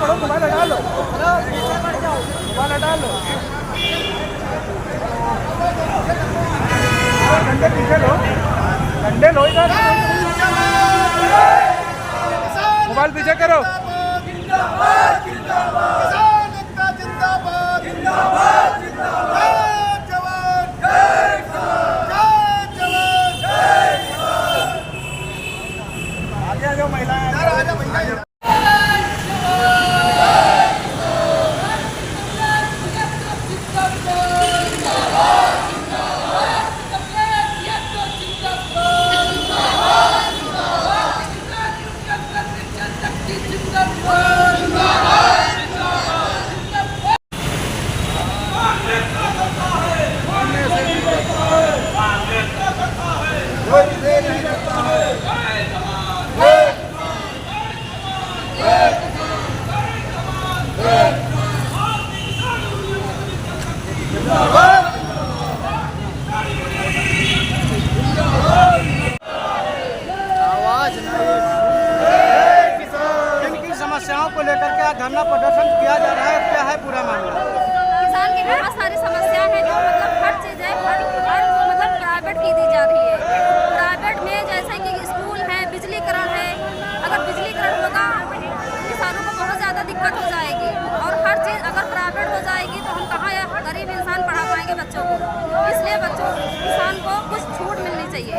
Mobile हटा लो, mobile हटा लो, डंडे पीछे लो, डंडे लो इधर, मोबाइल पीछे करो। जिंदाबाद जिंदाबाद किसान एकता जिंदाबाद जिंदाबाद जिंदाबाद जवान जय किसान जय जवान जय किसान। आगे आ जाओ महिलाएं, आ जाओ महिलाएं। समस्याओं को लेकर के धरना प्रदर्शन किया जा रहा है, क्या है पूरा मामला? किसान की बहुत सारी समस्या है, जो मतलब हर चीज़ है, हर मतलब प्राइवेट की दी जा रही है। प्राइवेट में जैसे कि स्कूल है, बिजलीकरण है, अगर बिजलीकरण होगा किसानों को बहुत ज़्यादा दिक्कत हो जाएगी। और हर चीज़ अगर प्राइवेट हो जाएगी तो हम कहाँ या गरीब इंसान पढ़ा पाएंगे बच्चों को। इसलिए किसान को कुछ छूट मिलनी चाहिए।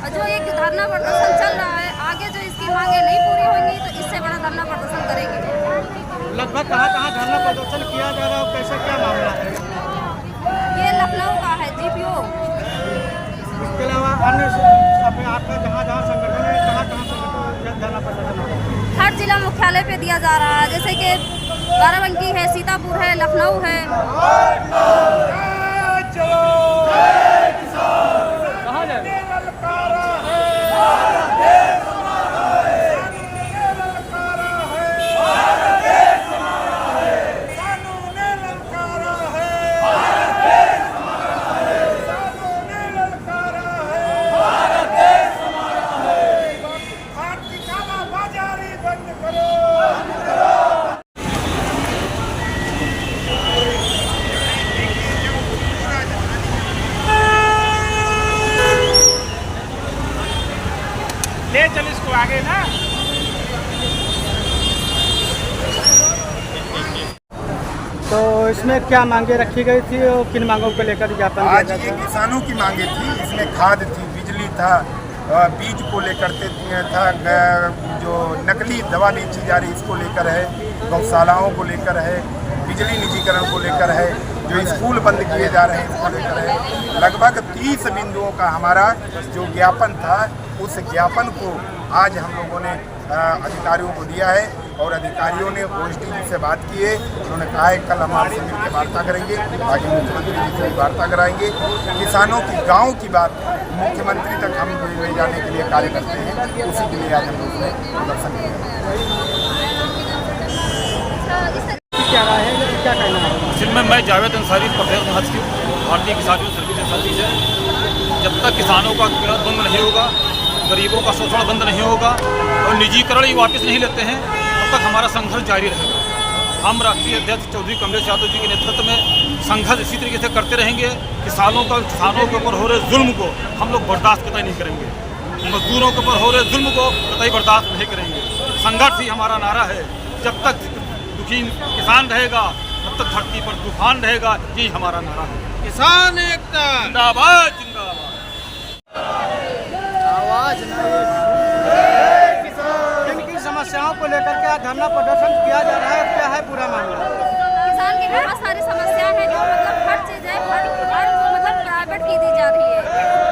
और जो ये धरना प्रदर्शन चल रहा है, आगे जो इसकी मांगे नहीं पूरी होंगी तो इससे बड़ा धरना प्रदर्शन करेंगे। लगभग कहाँ धरना प्रदर्शन किया जा रहा है, कैसे क्या मामला है? ये लखनऊ का है, जीपीओ। इसके अलावा अन्य आपका जहाँ संगठन है, कहाँ संगठन धरना प्रदर्शन होगा? हर जिला मुख्यालय पे दिया जा रहा है, जैसे कि बाराबंकी है, सीतापुर है, लखनऊ है। कहाँ जाए? ले चल इसको आगे ना। तो इसमें क्या मांगे रखी गई थी और किन मांगों को लेकर ज्ञापन? आज ये किसानों की मांगे थी, इसमें खाद थी, बिजली था, बीज को लेकर था, जो नकली दवा बेची जा रही इसको लेकर है, गौशालाओं को लेकर है, बिजली निजीकरण को लेकर है, जो स्कूल बंद किए जा रहे हैं इसको लेकर है। लगभग 30 बिंदुओं का हमारा जो ज्ञापन था, उस ज्ञापन को आज हम लोगों ने अधिकारियों को दिया है और अधिकारियों ने ओएसडी से बात की है। उन्होंने कहा है कल हम आपसे मिलकर वार्ता करेंगे, आगे मुख्यमंत्री जी से वार्ता कराएंगे। किसानों की गाँव की बात मुख्यमंत्री तक हम ले जाने के लिए कार्य करते हैं, उसी के लिए आज हम लोग प्रदर्शन क्या रहा है, क्या कहना है? जिनमें मैं जावेद अंसारी प्रोफेसर महासचिव भारतीय किसान सर्विस सोसाइटी से, जब तक किसानों का कीड़ा बंद नहीं होगा, गरीबों का शोषण बंद नहीं होगा और निजीकरण ही वापस नहीं लेते हैं, तब तक हमारा संघर्ष जारी रहेगा। हम राष्ट्रीय अध्यक्ष चौधरी कमलेश यादव जी के नेतृत्व में संघर्ष इसी तरीके से करते रहेंगे। किसानों के ऊपर हो रहे जुल्म को हम लोग बर्दाश्त कतई नहीं करेंगे, मजदूरों के ऊपर हो रहे जुल्म को कतई बर्दाश्त नहीं करेंगे। संघर्ष ही हमारा नारा है। जब तक दुखी किसान रहेगा तब तक धरती पर तूफान रहेगा, यही हमारा नारा है। किसान एकता जिंदाबाद जिंदाबाद। आवाज किन समस्याओं को लेकर के धरना प्रदर्शन किया जा रहा है, क्या है पूरा मामला? किसान की बहुत सारी समस्या है, जो मतलब हर चीज़ है, हर मतलब प्राइवेट की दी जा रही है।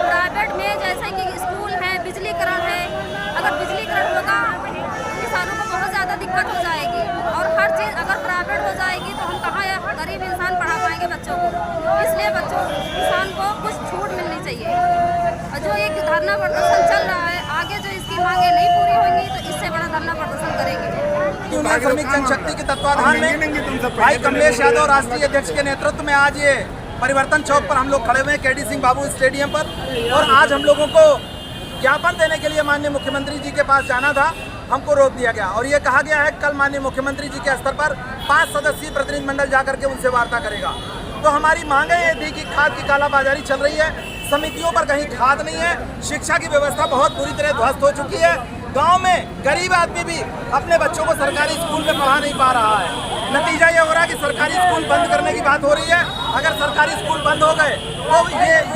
प्राइवेट में जैसे कि स्कूल है, बिजलीकरण है, अगर बिजलीकरण होगा किसानों को बहुत ज़्यादा दिक्कत हो जाएगी। और हर चीज़ अगर प्राइवेट हो जाएगी तो हम कहाँ या गरीब इंसान पढ़ा पाएंगे बच्चों को। इसलिए किसान को कुछ छूट मिलनी चाहिए। और जो ये धरना प्रदर्शन चल रहा है, आगे जो इसकी मांगे नहीं पूरी होंगी तो इससे बड़ा धरना प्रदर्शन करेंगे। श्रमिक जनशक्ति के तत्वाधान में भाई कमलेश यादव राष्ट्रीय अध्यक्ष के नेतृत्व में आज ये परिवर्तन चौक पर हम लोग खड़े हुए हैं, केडी सिंह बाबू स्टेडियम पर। और आज हम लोगों को ज्ञापन देने के लिए माननीय मुख्यमंत्री जी के पास जाना था। हमको रोक दिया गया और ये कहा गया है कल माननीय मुख्यमंत्री जी के स्तर पर 5 सदस्यीय प्रतिनिधिमंडल जाकर के उनसे वार्ता करेगा। तो हमारी मांगे ये थी कि खाद की कालाबाजारी चल रही है, समितियों पर कहीं खाद नहीं है, शिक्षा की व्यवस्था बहुत बुरी तरह ध्वस्त हो चुकी है। गांव में गरीब आदमी भी अपने बच्चों को सरकारी स्कूल में पढ़ा नहीं पा रहा है। नतीजा ये हो रहा है कि सरकारी स्कूल बंद करने की बात हो रही है। अगर सरकारी स्कूल बंद हो गए तो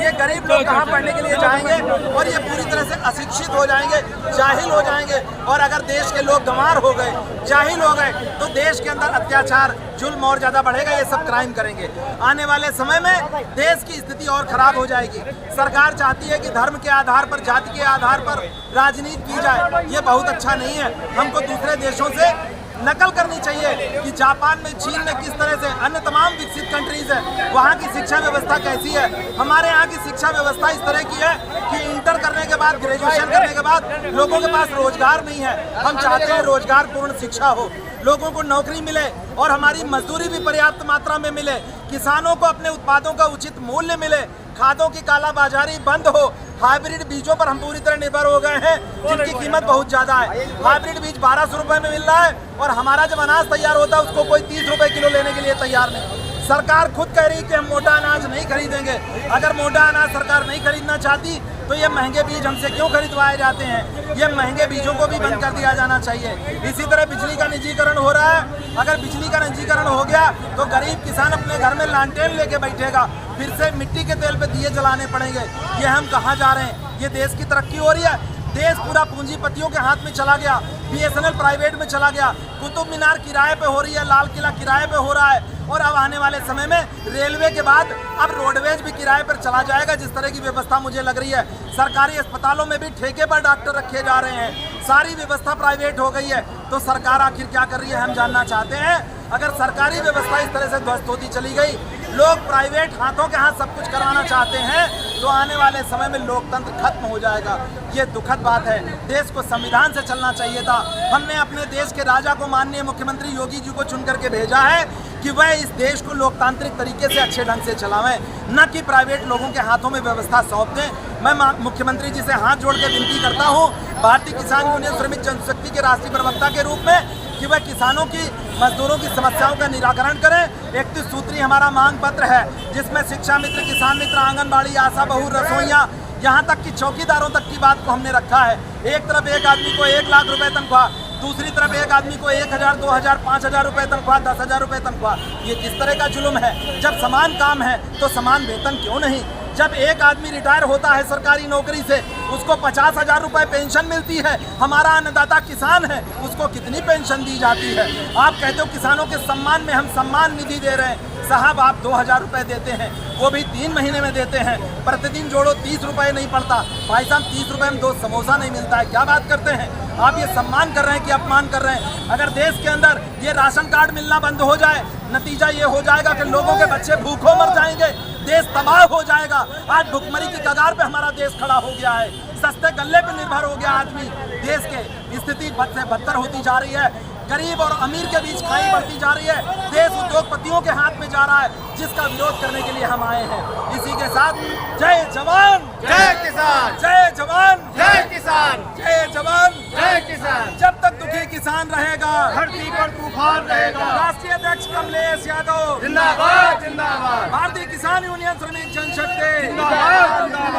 ये गरीब लोग कहाँ पढ़ने के लिए जाएंगे और ये पूरी तरह से अशिक्षित हो जाएंगे, जाहिल हो जाएंगे। और अगर देश के लोग गंवार हो गए, जाहिल हो गए, तो देश के अंदर अत्याचार, जुल्म और ज़्यादा बढ़ेगा, ये सब क्राइम करेंगे। आने वाले समय में देश की स्थिति और खराब हो जाएगी। सरकार चाहती है कि धर्म के आधार पर, जाति के आधार पर राजनीति की जाए, ये बहुत अच्छा नहीं है। हमको दूसरे देशों से नकल करनी चाहिए कि जापान में, चीन में किस तरह से, अन्य तमाम विकसित कंट्रीज है, वहाँ की शिक्षा व्यवस्था कैसी है। हमारे यहाँ की शिक्षा व्यवस्था इस तरह की है कि इंटर करने के बाद, ग्रेजुएशन करने के बाद लोगों के पास रोजगार नहीं है। हम चाहते हैं रोजगार पूर्ण शिक्षा हो, लोगों को नौकरी मिले और हमारी मजदूरी भी पर्याप्त मात्रा में मिले, किसानों को अपने उत्पादों का उचित मूल्य मिले, खादों की कालाबाजारी बंद हो। हाइब्रिड बीजों पर हम पूरी तरह निर्भर हो गए हैं जिनकी कीमत बहुत ज़्यादा है। हाइब्रिड बीज 1200 रुपये में मिल रहा है और हमारा जब अनाज तैयार होता है उसको कोई 30 रुपये किलो लेने के लिए तैयार नहीं। सरकार खुद कह रही है कि हम मोटा अनाज नहीं खरीदेंगे। अगर मोटा अनाज सरकार नहीं खरीदना चाहती तो ये महंगे बीज हमसे क्यों खरीदवाए जाते हैं? ये महंगे बीजों को भी बंद कर दिया जाना चाहिए। इसी तरह बिजली का निजीकरण हो रहा है। अगर बिजली का निजीकरण हो गया तो गरीब किसान अपने घर में लालटेन लेके बैठेगा, फिर से मिट्टी के तेल पे दिए जलाने पड़ेंगे। ये हम कहाँ जा रहे हैं? ये देश की तरक्की हो रही है? देश पूरा पूंजीपतियों के हाथ में चला गया, BSNL प्राइवेट में चला गया, कुतुब मीनार किराए पे हो रही है, लाल किला किराए पे हो रहा है और अब आने वाले समय में रेलवे के बाद अब रोडवेज भी किराए पर चला जाएगा। जिस तरह की व्यवस्था मुझे लग रही है, सरकारी अस्पतालों में भी ठेके पर डॉक्टर रखे जा रहे हैं, सारी व्यवस्था प्राइवेट हो गई है। तो सरकार आखिर क्या कर रही है, हम जानना चाहते हैं। अगर सरकारी व्यवस्था इस तरह से ध्वस्त होती चली गई, लोग प्राइवेट हाथों के हाथ सब कुछ करवाना चाहते हैं, तो आने वाले समय में लोकतंत्र खत्म हो जाएगा। ये दुखद बात है। देश को संविधान से चलना चाहिए था। हमने अपने देश के राजा को, माननीय मुख्यमंत्री योगी जी को चुन करके भेजा है कि वह इस देश को लोकतांत्रिक तरीके से अच्छे ढंग से चलावें, न कि प्राइवेट लोगों के हाथों में व्यवस्था सौंप दें। मैं मुख्यमंत्री जी से हाथ जोड़ के विनती करता हूँ, भारतीय किसान यूनियन श्रमिक जनशक्ति के राष्ट्रीय प्रवक्ता के रूप में, कि वह किसानों की, मजदूरों की समस्याओं का निराकरण करें। 31 सूत्री हमारा मांग पत्र है जिसमें शिक्षा मित्र, किसान मित्र, आंगनबाड़ी, आशा बहू, रसोइयाँ, यहाँ तक कि चौकीदारों तक की बात को हमने रखा है। एक तरफ एक आदमी को 1 लाख रुपए तनख्वाह, दूसरी तरफ एक आदमी को 1000, 2000, 5000 रुपये तनख्वाह, 10,000 रुपये तनख्वाह। ये किस तरह का जुल्म है? जब समान काम है तो समान वेतन क्यों नहीं? जब एक आदमी रिटायर होता है सरकारी नौकरी से, उसको 50,000 रुपये पेंशन मिलती है। हमारा अन्नदाता किसान है, उसको कितनी पेंशन दी जाती है? आप कहते हो किसानों के सम्मान में हम सम्मान निधि दे रहे हैं। साहब, आप 2000 रुपये देते हैं, वो भी 3 महीने में देते हैं। प्रतिदिन जोड़ो 30 रुपये नहीं पड़ता। भाई साहब, 30 रुपये में 2 समोसा नहीं मिलता है। क्या बात करते हैं आप? ये सम्मान कर रहे हैं कि अपमान कर रहे हैं? अगर देश के अंदर ये राशन कार्ड मिलना बंद हो जाए, नतीजा ये हो जाएगा कि लोगों के बच्चे भूखों मर जाएंगे, देश तबाह हो जाएगा। आज भुखमरी की कगार पे हमारा देश खड़ा हो गया है। सस्ते गल्ले पे निर्भर हो गया आदमी। देश के स्थिति बद से बदतर होती जा रही है। गरीब और अमीर के बीच खाई बढ़ती जा रही है। देश उद्योगपतियों के हाथ में जा रहा है, जिसका विरोध करने के लिए हम आए हैं। इसी के साथ जय जवान, जय किसान, जय जवान, जय किसान, जय जवान, जय किसान। जब तक दुखी किसान रहेगा, धरती पर तूफान रहेगा। राष्ट्रीय अध्यक्ष कमलेश यादव जिंदाबाद, जिंदाबाद। भारतीय किसान यूनियन श्रमिक जनशक्ति जिंदाबाद, जिंदाबाद।